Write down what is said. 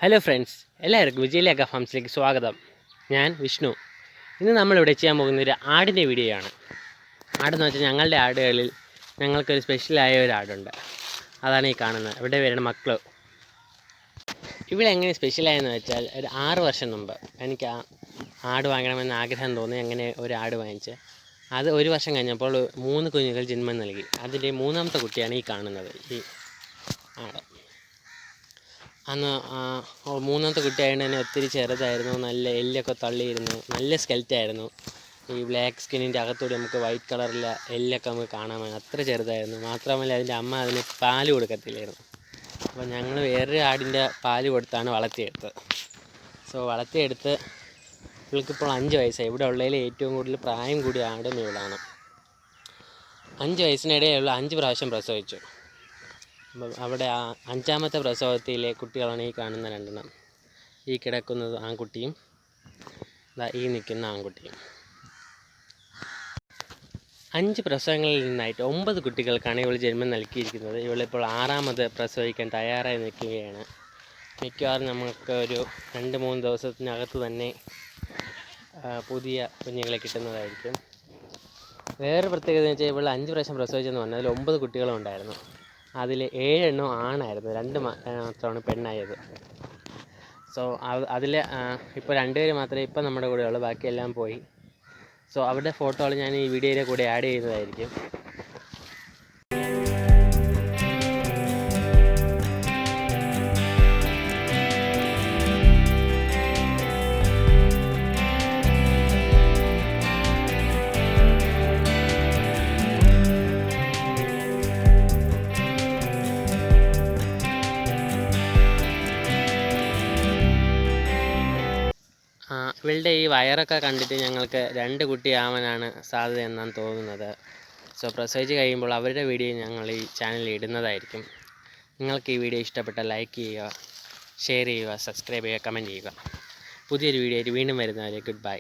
Hello friends, എല്ലാവർക്കും വിജയിലേക്ക ഫാംസിലേക്ക് സ്വാഗതം. ഞാൻ വിഷ്ണു. ഇന്ന് നമ്മളിവിടെ ചെയ്യാൻ പോകുന്ന ഒരു ആടിൻ്റെ വീഡിയോ ആണ്. ആടെന്ന് വെച്ചാൽ ഞങ്ങളുടെ ആടുകളിൽ ഞങ്ങൾക്കൊരു സ്പെഷ്യലായ ഒരു ആടുണ്ട്. അതാണ് ഈ കാണുന്നത്. ഇവിടെ വരുന്ന മക്കള്. ഇവിടെ എങ്ങനെ സ്പെഷ്യലായെന്ന് വെച്ചാൽ ഒരു 6 വർഷം മുമ്പ് എനിക്ക് ആട് വാങ്ങണമെന്ന് ആഗ്രഹം തോന്നി. അങ്ങനെ ഒരു ആട് വാങ്ങിച്ച് അത് 1 വർഷം കഴിഞ്ഞപ്പോൾ 3 കുഞ്ഞുങ്ങൾ ജന്മം നൽകി. അതിൻ്റെ 3ാമത്തെ കുട്ടിയാണ് ഈ കാണുന്നത്, ഈ ആട്. അന്ന് 3ാമത്തെ കുട്ടിയായതുകൊണ്ട് തന്നെ ഒത്തിരി ചെറുതായിരുന്നു. നല്ല എല്ലൊക്കെ തള്ളിയിരുന്നു. നല്ല സ്കെൽറ്റായിരുന്നു. ഈ ബ്ലാക്ക് സ്കിന്നിൻ്റെ അകത്തൂടെ നമുക്ക് വൈറ്റ് കളറിലെ എല്ലൊക്കെ നമുക്ക് കാണാൻ അത്ര ചെറുതായിരുന്നു. മാത്രമല്ല അതിൻ്റെ അമ്മ അതിന് പാല് കൊടുക്കത്തില്ലായിരുന്നു. അപ്പോൾ ഞങ്ങൾ വേറൊരു ആടിൻ്റെ പാല് കൊടുത്താണ് വളർത്തിയെടുത്തത്. വളർത്തിയെടുത്ത് ഇവൾക്കിപ്പോൾ 5 വയസ്സായി. ഇവിടെ ഉള്ളതിൽ ഏറ്റവും കൂടുതൽ പ്രായം കൂടിയ ആടും ഇവളാണ്. 5 വയസ്സിനിടെയുള്ള 5 പ്രാവശ്യം പ്രസവിച്ചു. അവിടെ 5ാമത്തെ പ്രസവത്തിലെ കുട്ടികളാണ് ഈ കാണുന്ന 2 ഈ കിടക്കുന്നത് ആൺകുട്ടിയും ഈ നിൽക്കുന്ന ആൺകുട്ടിയും. 5 പ്രസവങ്ങളിൽ നിന്നായിട്ട് 9 കുട്ടികൾക്കാണ് ഇവൾ ജന്മം നൽകിയിരിക്കുന്നത്. ഇവളിപ്പോൾ 6ാമത് പ്രസവിക്കാൻ തയ്യാറായി നിൽക്കുകയാണ്. മിക്കവാറും നമുക്ക് ഒരു 2-3 ദിവസത്തിനകത്ത് തന്നെ പുതിയ കുഞ്ഞുങ്ങളെ കിട്ടുന്നതായിരിക്കും. വേറെ പ്രത്യേകത എന്ന് വെച്ചാൽ ഇവൾ 5 പ്രാവശ്യം പ്രസവിച്ചെന്ന് പറഞ്ഞാൽ അതിൽ 9 കുട്ടികളും ഉണ്ടായിരുന്നു. അതിൽ 7 എണ്ണം ആണായിരുന്നു, 2 മാത്രമാണ് പെണ്ണായത്. അതിൽ ഇപ്പോൾ 2 പേര് മാത്രമേ ഇപ്പം നമ്മുടെ കൂടെ ഉള്ളൂ. ബാക്കിയെല്ലാം പോയി. അവരുടെ ഫോട്ടോകൾ ഞാൻ ഈ വീഡിയോയുടെ കൂടെ ആഡ് ചെയ്യുന്നതായിരിക്കും. ഇവളുടെ ഈ വയറൊക്കെ കണ്ടിട്ട് ഞങ്ങൾക്ക് 2 കുട്ടിയാവാനാണ് സാധ്യത എന്നാണ് തോന്നുന്നത്. പ്രസവിച്ച് കഴിയുമ്പോൾ അവരുടെ വീഡിയോ ഞങ്ങൾ ഈ ചാനലിൽ ഇടുന്നതായിരിക്കും. നിങ്ങൾക്ക് ഈ വീഡിയോ ഇഷ്ടപ്പെട്ടാൽ ലൈക്ക് ചെയ്യുക, ഷെയർ ചെയ്യുക, സബ്സ്ക്രൈബ് ചെയ്യുക, കമൻറ്റ് ചെയ്യുക. പുതിയൊരു വീഡിയോ ആയിട്ട് വീണ്ടും വരുന്നവരെ ഗുഡ് ബൈ.